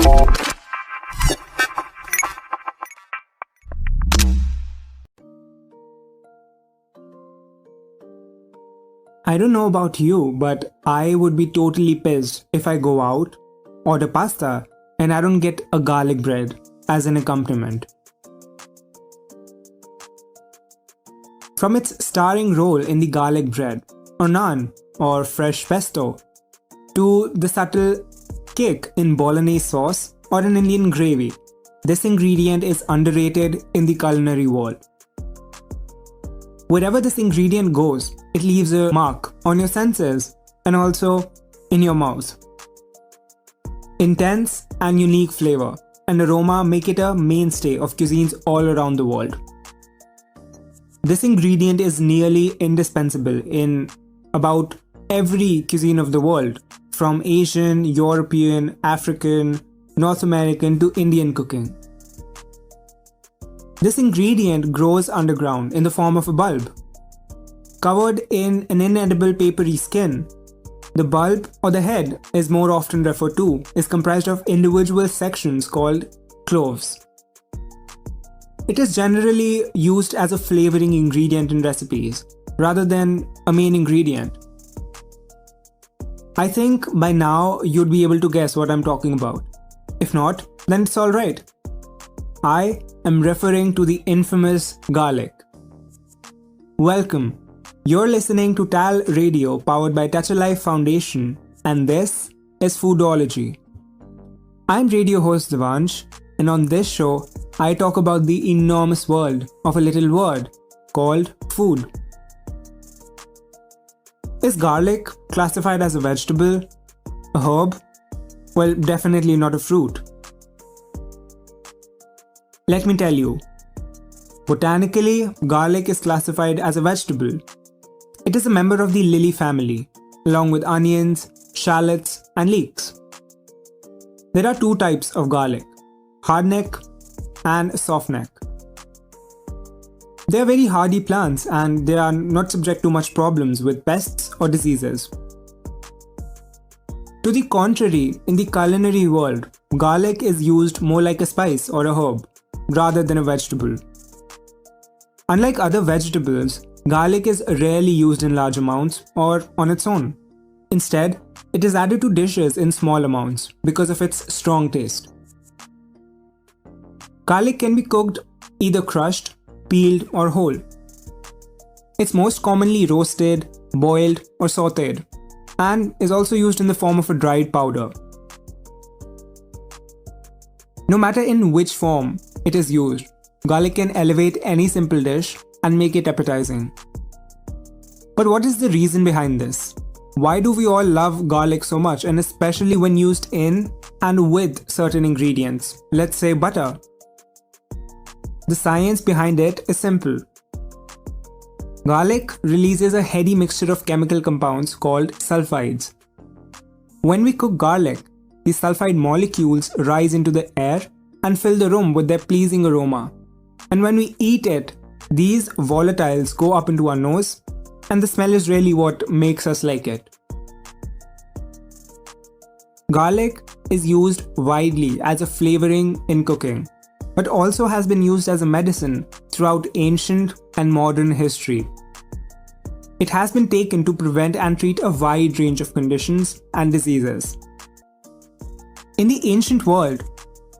I don't know about you, but I would be totally pissed if I go out, order pasta, and I don't get a garlic bread as an accompaniment. From its starring role in the garlic bread, or naan, or fresh pesto, to the subtle kick in bolognese sauce or an Indian gravy, this ingredient is underrated in the culinary world. Wherever this ingredient goes, it leaves a mark on your senses and also in your mouth. Intense and unique flavor and aroma make it a mainstay of cuisines all around the world. This ingredient is nearly indispensable in about every cuisine of the world, from Asian, European, African, North American to Indian cooking. This ingredient grows underground in the form of a bulb. Covered in an inedible papery skin, the bulb, or the head is more often referred to, is comprised of individual sections called cloves. It is generally used as a flavoring ingredient in recipes, rather than a main ingredient. I think by now you'd be able to guess what I'm talking about. If not, then it's alright. I am referring to the infamous garlic. Welcome. You're listening to TALRadio powered by Touch a Life Foundation, and this is Foodology. I'm radio host Devansh, and on this show, I talk about the enormous world of a little word called food. Is garlic classified as a vegetable? A herb? Well, definitely not a fruit. Let me tell you. Botanically, garlic is classified as a vegetable. It is a member of the lily family, along with onions, shallots, and leeks. There are two types of garlic, hardneck and softneck. They are very hardy plants and they are not subject to much problems with pests or diseases. To the contrary, in the culinary world, garlic is used more like a spice or a herb, rather than a vegetable. Unlike other vegetables, garlic is rarely used in large amounts or on its own. Instead, it is added to dishes in small amounts because of its strong taste. Garlic can be cooked either crushed, peeled, or whole. It's most commonly roasted, boiled, or sautéed, and is also used in the form of a dried powder. No matter in which form it is used, garlic can elevate any simple dish and make it appetizing. But what is the reason behind this? Why do we all love garlic so much, and especially when used in and with certain ingredients, let's say butter? The science behind it is simple. Garlic releases a heady mixture of chemical compounds called sulfides. When we cook garlic, the sulfide molecules rise into the air and fill the room with their pleasing aroma. And when we eat it, these volatiles go up into our nose, and the smell is really what makes us like it. Garlic is used widely as a flavoring in cooking, but also has been used as a medicine throughout ancient and modern history. It has been taken to prevent and treat a wide range of conditions and diseases. In the ancient world,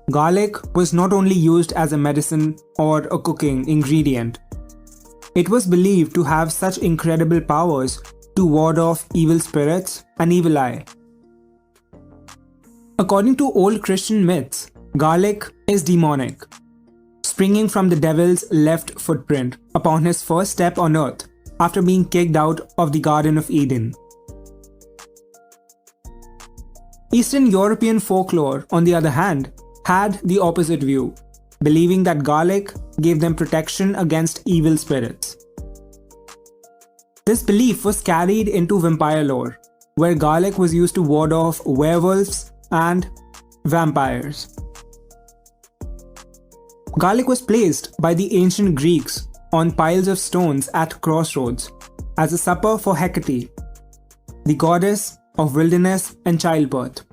garlic was not only used as a medicine or a cooking ingredient. It was believed to have such incredible powers to ward off evil spirits and evil eye. According to old Christian myths, garlic is demonic, springing from the devil's left footprint upon his first step on earth after being kicked out of the Garden of Eden. Eastern European folklore, on the other hand, had the opposite view, believing that garlic gave them protection against evil spirits. This belief was carried into vampire lore, where garlic was used to ward off werewolves and vampires. Garlic was placed by the ancient Greeks on piles of stones at crossroads as a supper for Hecate, the goddess of wilderness and childbirth,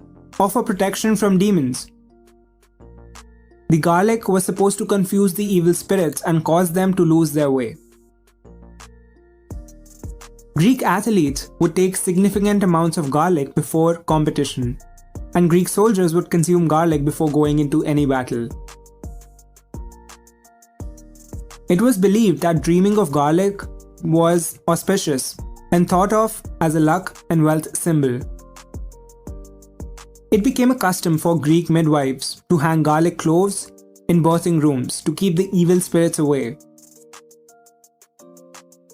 or for protection from demons, The garlic was supposed to confuse the evil spirits and cause them to lose their way. Greek athletes would take significant amounts of garlic before competition, and Greek soldiers would consume garlic before going into any battle. It was believed that dreaming of garlic was auspicious and thought of as a luck and wealth symbol. It became a custom for Greek midwives to hang garlic cloves in birthing rooms to keep the evil spirits away.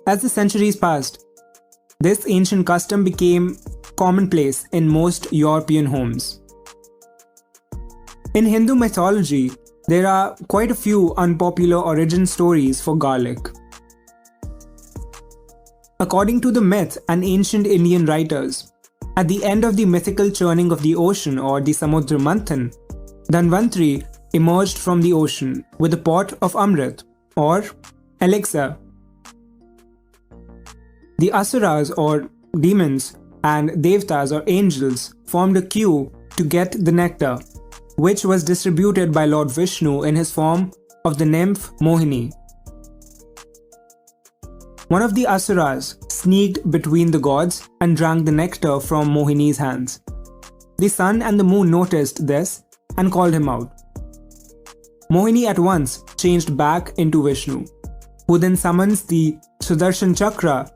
As the centuries passed, this ancient custom became commonplace in most European homes. In Hindu mythology, there are quite a few unpopular origin stories for garlic. According to the myth and ancient Indian writers, at the end of the mythical churning of the ocean or the Samudra Manthan, Dhanvantri emerged from the ocean with a pot of Amrit or elixir. The Asuras or demons and Devtas or angels formed a queue to get the nectar, which was distributed by Lord Vishnu in his form of the nymph Mohini. One of the Asuras sneaked between the gods and drank the nectar from Mohini's hands. The sun and the moon noticed this and called him out. Mohini at once changed back into Vishnu, who then summons the Sudarshan Chakra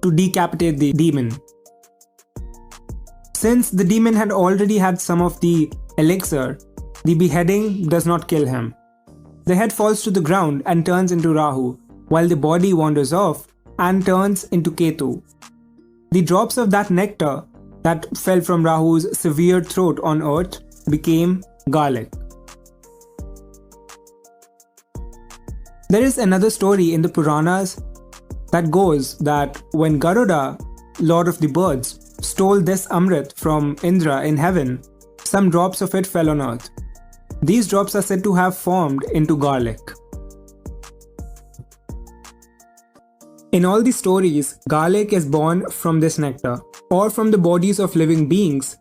to decapitate the demon. Since the demon had already had some of the elixir, the beheading does not kill him. The head falls to the ground and turns into Rahu, while the body wanders off and turns into Ketu. The drops of that nectar that fell from Rahu's severed throat on earth became garlic. There is another story in the Puranas that goes that when Garuda, lord of the birds, stole this Amrit from Indra in heaven, some drops of it fell on earth. These drops are said to have formed into garlic. In all the stories, garlic is born from this nectar or from the bodies of living beings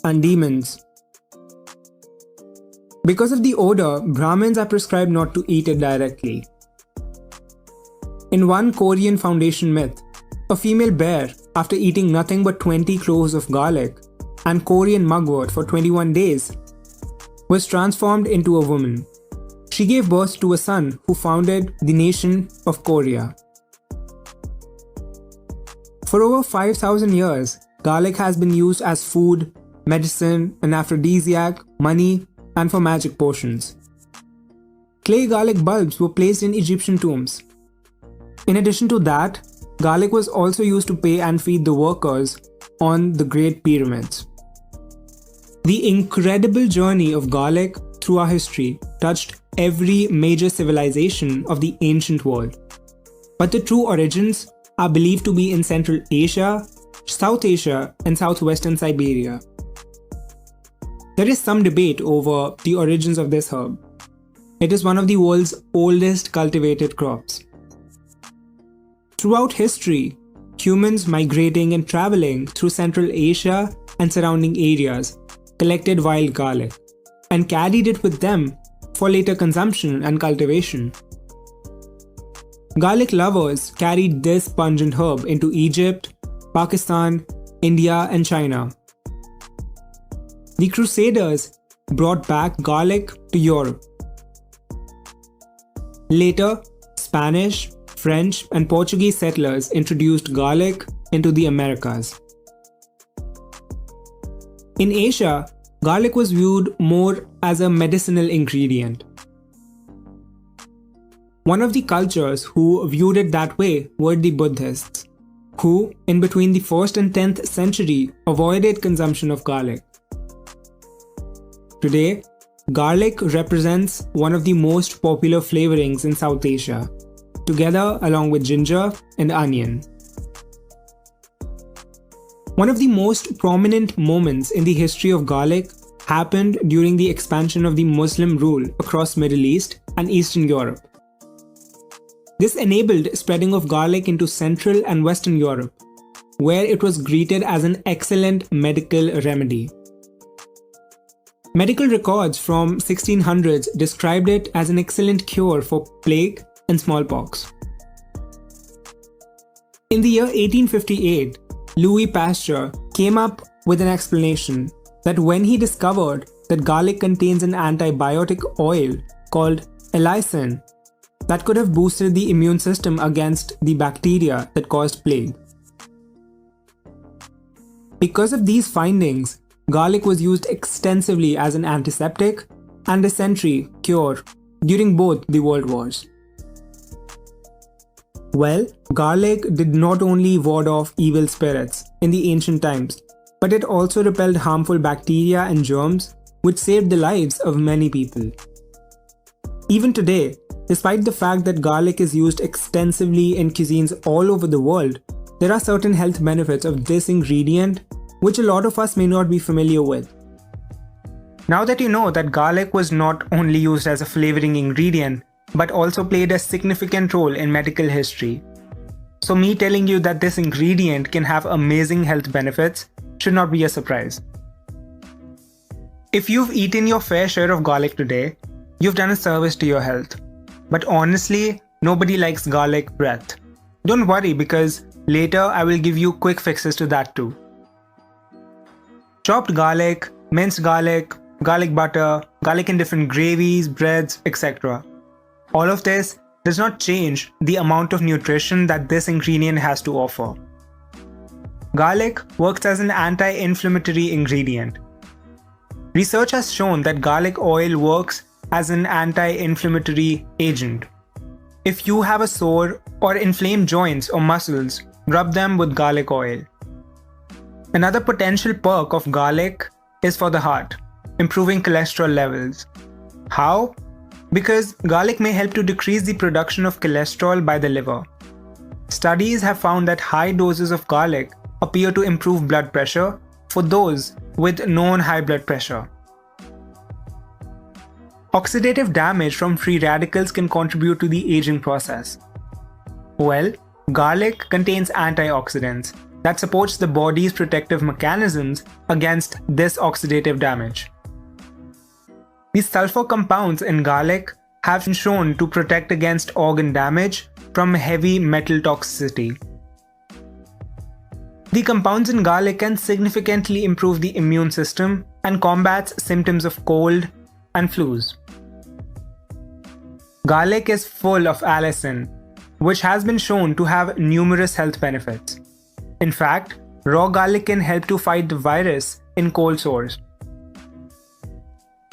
and demons. Because of the odor, Brahmins are prescribed not to eat it directly. In one Korean foundation myth, a female bear, after eating nothing but 20 cloves of garlic and Korean mugwort for 21 days, was transformed into a woman. She gave birth to a son who founded the nation of Korea. For over 5,000 years, garlic has been used as food, medicine, an aphrodisiac, money, and for magic potions. Clay garlic bulbs were placed in Egyptian tombs. In addition to that, garlic was also used to pay and feed the workers on the Great Pyramids. The incredible journey of garlic through our history touched every major civilization of the ancient world. But the true origins are believed to be in Central Asia, South Asia, and Southwestern Siberia. There is some debate over the origins of this herb. It is one of the world's oldest cultivated crops. Throughout history, humans migrating and traveling through Central Asia and surrounding areas collected wild garlic and carried it with them for later consumption and cultivation. Garlic lovers carried this pungent herb into Egypt, Pakistan, India, and China. The Crusaders brought back garlic to Europe. Later, Spanish, French, and Portuguese settlers introduced garlic into the Americas. In Asia, garlic was viewed more as a medicinal ingredient. One of the cultures who viewed it that way were the Buddhists, who, in between the 1st and 10th century, avoided consumption of garlic. Today, garlic represents one of the most popular flavorings in South Asia, together along with ginger and onion. One of the most prominent moments in the history of garlic happened during the expansion of the Muslim rule across Middle East and Eastern Europe. This enabled spreading of garlic into Central and Western Europe, where it was greeted as an excellent medical remedy. Medical records from 1600s described it as an excellent cure for plague and smallpox. In the year 1858, Louis Pasteur came up with an explanation that when he discovered that garlic contains an antibiotic oil called allicin that could have boosted the immune system against the bacteria that caused plague. Because of these findings, garlic was used extensively as an antiseptic and dysentery cure during both the world wars. Well, garlic did not only ward off evil spirits in the ancient times, but it also repelled harmful bacteria and germs, which saved the lives of many people. Even today, despite the fact that garlic is used extensively in cuisines all over the world, there are certain health benefits of this ingredient which a lot of us may not be familiar with. Now that you know that garlic was not only used as a flavoring ingredient, but also played a significant role in medical history. So me telling you that this ingredient can have amazing health benefits should not be a surprise. If you've eaten your fair share of garlic today, you've done a service to your health. But honestly, nobody likes garlic breath. Don't worry, because later I will give you quick fixes to that too. Chopped garlic, minced garlic, garlic butter, garlic in different gravies, breads, etc. All of this does not change the amount of nutrition that this ingredient has to offer. Garlic works as an anti-inflammatory ingredient. Research has shown that garlic oil works as an anti-inflammatory agent. If you have a sore or inflamed joints or muscles, rub them with garlic oil. Another potential perk of garlic is for the heart, improving cholesterol levels. How? Because garlic may help to decrease the production of cholesterol by the liver. Studies have found that high doses of garlic appear to improve blood pressure for those with known high blood pressure. Oxidative damage from free radicals can contribute to the aging process. Well, garlic contains antioxidants that supports the body's protective mechanisms against this oxidative damage. The sulfur compounds in garlic have been shown to protect against organ damage from heavy metal toxicity. The compounds in garlic can significantly improve the immune system and combats symptoms of cold and flus. Garlic is full of allicin, which has been shown to have numerous health benefits. In fact, raw garlic can help to fight the virus in cold sores.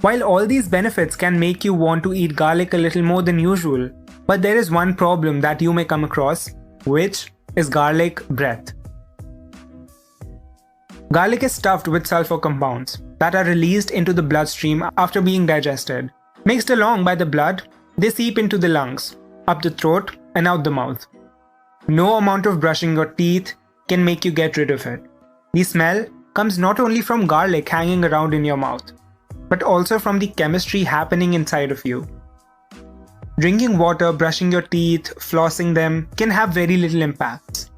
While all these benefits can make you want to eat garlic a little more than usual, but there is one problem that you may come across, which is garlic breath. Garlic is stuffed with sulfur compounds that are released into the bloodstream after being digested. Mixed along by the blood, they seep into the lungs, up the throat, and out the mouth. No amount of brushing your teeth can make you get rid of it. The smell comes not only from garlic hanging around in your mouth, but also from the chemistry happening inside of you. Drinking water, brushing your teeth, flossing them can have very little impacts.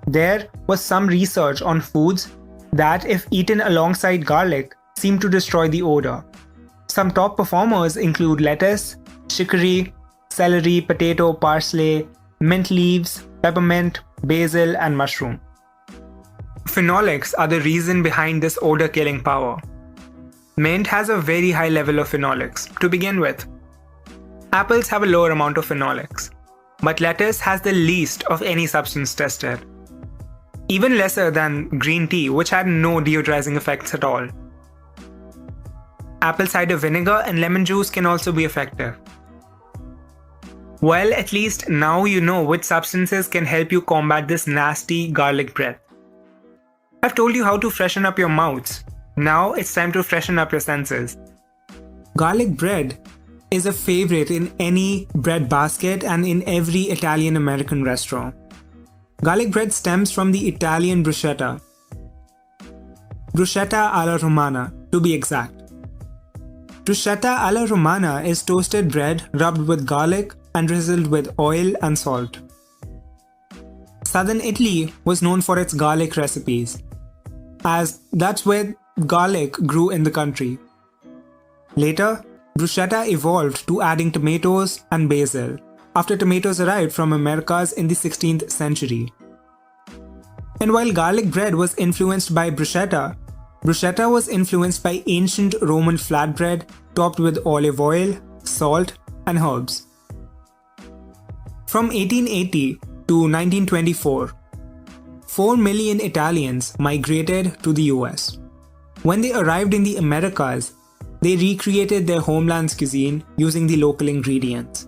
There was some research on foods that, if eaten alongside garlic, seem to destroy the odor. Some top performers include lettuce, chicory, celery, potato, parsley, mint leaves, peppermint, basil, and mushroom. Phenolics are the reason behind this odor-killing power. Mint has a very high level of phenolics to begin with. Apples have a lower amount of phenolics, but lettuce has the least of any substance tested. Even lesser than green tea, which had no deodorizing effects at all. Apple cider vinegar and lemon juice can also be effective. Well, at least now you know which substances can help you combat this nasty garlic breath. I've told you how to freshen up your mouths. Now it's time to freshen up your senses. Garlic bread is a favorite in any bread basket and in every Italian-American restaurant. Garlic bread stems from the Italian bruschetta. Bruschetta alla Romana, to be exact. Bruschetta alla Romana is toasted bread rubbed with garlic and drizzled with oil and salt. Southern Italy was known for its garlic recipes, as that's where garlic grew in the country. Later, bruschetta evolved to adding tomatoes and basil after tomatoes arrived from Americas in the 16th century. And while garlic bread was influenced by bruschetta, bruschetta was influenced by ancient Roman flatbread topped with olive oil, salt, and herbs. From 1880 to 1924, 4 million Italians migrated to the US. When they arrived in the Americas, they recreated their homeland's cuisine using the local ingredients.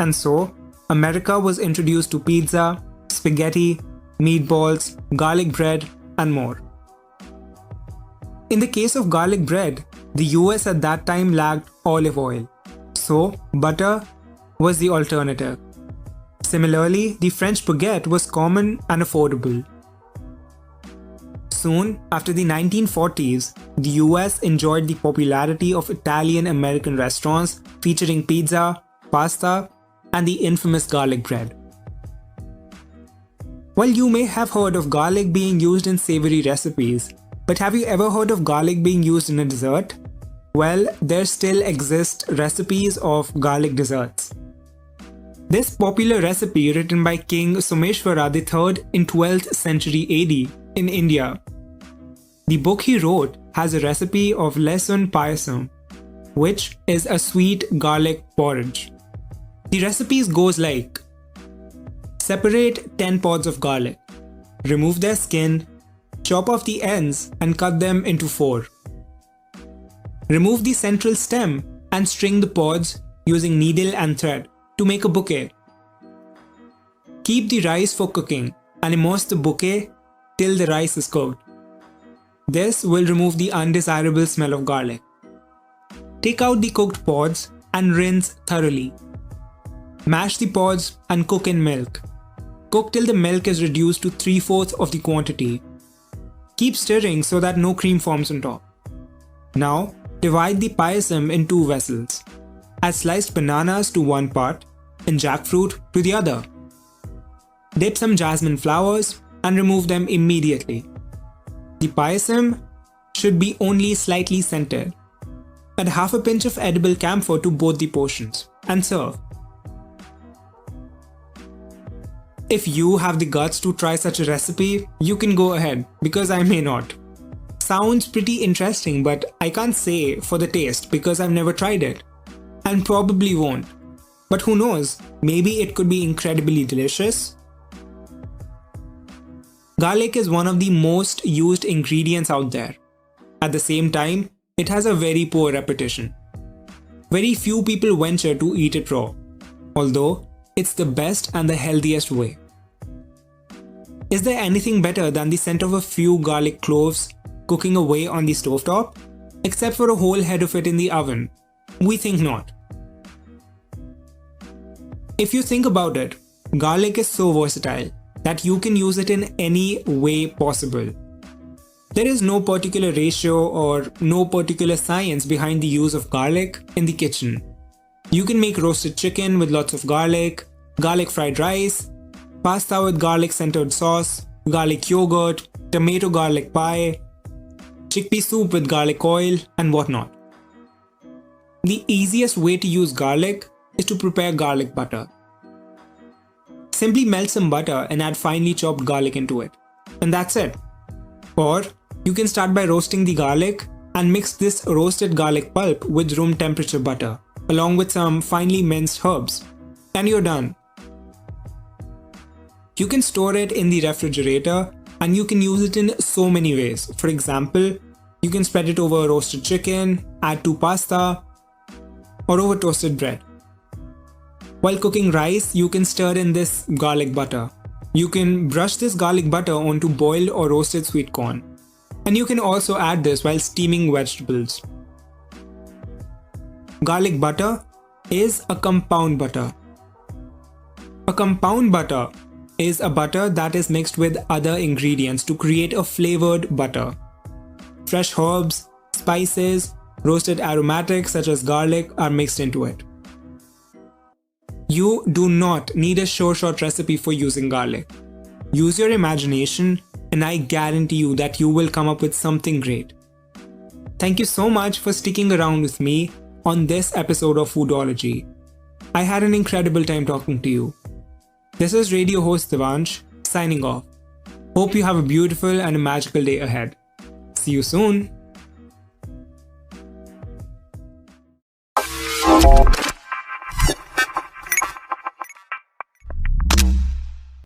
And so, America was introduced to pizza, spaghetti, meatballs, garlic bread, and more. In the case of garlic bread, the US at that time lacked olive oil, so butter was the alternative. Similarly, the French baguette was common and affordable. Soon after the 1940s, the US enjoyed the popularity of Italian-American restaurants featuring pizza, pasta, and the infamous garlic bread. While you may have heard of garlic being used in savory recipes, but have you ever heard of garlic being used in a dessert? Well, there still exist recipes of garlic desserts. This popular recipe written by King Someshwara III in 12th century AD in India. The book he wrote has a recipe of lesun payasam, which is a sweet garlic porridge. The recipe goes like: separate 10 pods of garlic, remove their skin, chop off the ends and cut them into 4. Remove the central stem and string the pods using needle and thread to make a bouquet. Keep the rice for cooking and immerse the bouquet till the rice is cooked. This will remove the undesirable smell of garlic. Take out the cooked pods and rinse thoroughly. Mash the pods and cook in milk. Cook till the milk is reduced to 3/4 of the quantity. Keep stirring so that no cream forms on top. Now, divide the payasam in 2 vessels. Add sliced bananas to one part and jackfruit to the other. Dip some jasmine flowers and remove them immediately. The payasam should be only slightly scented. Add half a pinch of edible camphor to both the portions and serve. If you have the guts to try such a recipe, you can go ahead, because I may not. Sounds pretty interesting, but I can't say for the taste because I've never tried it. And probably won't. But who knows, maybe it could be incredibly delicious. Garlic is one of the most used ingredients out there. At the same time, it has a very poor reputation. Very few people venture to eat it raw, although it's the best and the healthiest way. Is there anything better than the scent of a few garlic cloves cooking away on the stovetop? Except for a whole head of it in the oven? We think not. If you think about it, garlic is so versatile that you can use it in any way possible. There is no particular ratio or no particular science behind the use of garlic in the kitchen. You can make roasted chicken with lots of garlic, garlic fried rice, pasta with garlic centered sauce, garlic yogurt, tomato garlic pie, chickpea soup with garlic oil, and whatnot. The easiest way to use garlic is to prepare garlic butter. Simply melt some butter and add finely chopped garlic into it, and that's it. Or you can start by roasting the garlic and mix this roasted garlic pulp with room temperature butter, along with some finely minced herbs, and you're done. You can store it in the refrigerator and you can use it in so many ways. For example, you can spread it over roasted chicken, add to pasta, or over toasted bread. While cooking rice, you can stir in this garlic butter. You can brush this garlic butter onto boiled or roasted sweet corn. And you can also add this while steaming vegetables. Garlic butter is a compound butter. A compound butter is a butter that is mixed with other ingredients to create a flavored butter. Fresh herbs, spices, roasted aromatics such as garlic are mixed into it. You do not need a short recipe for using garlic. Use your imagination and I guarantee you that you will come up with something great. Thank you so much for sticking around with me on this episode of Foodology. I had an incredible time talking to you. This is radio host Devansh, signing off. Hope you have a beautiful and a magical day ahead. See you soon.